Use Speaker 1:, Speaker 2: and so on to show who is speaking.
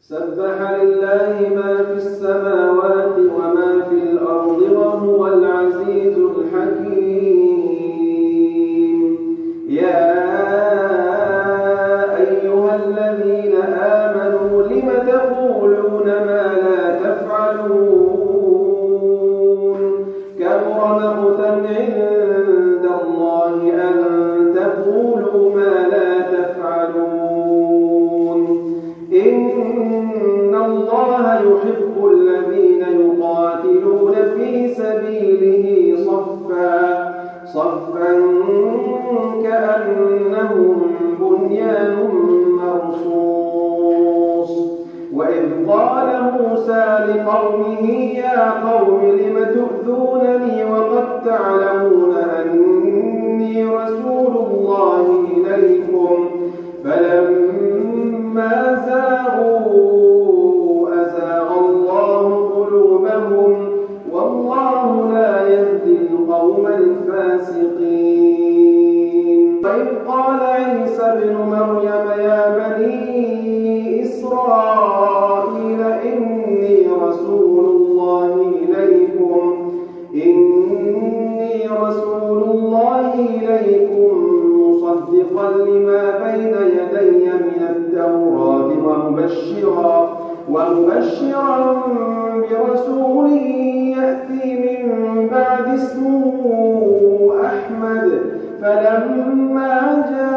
Speaker 1: سبح لله ما في السماوات وما في الأرض وهو العزيز الحكيم. يا أيها الذين آمنوا لم تقولون ما لا تفعلون كبر مقتا عند الله أن تقولوا ما لا تفعلون. إن الله يحب الذين يقاتلون في سبيله صفا كأنهم بنيان مرصوص. وإذ قال موسى لقومه يا قوم لم تؤذونني وقد تعلمون أني رسول الله إليكم فلما زاغوا أزاغ الله قلوبهم والله لا يهدي القوم الفاسقين. وإذ قال عيسى ابن مريم يا بني إسرائيل إني رسول الله إليكم مصدقا لما بين يدي من التوراة ومبشرا برسول يأتي من بعد اسمه أحمد فلما جاء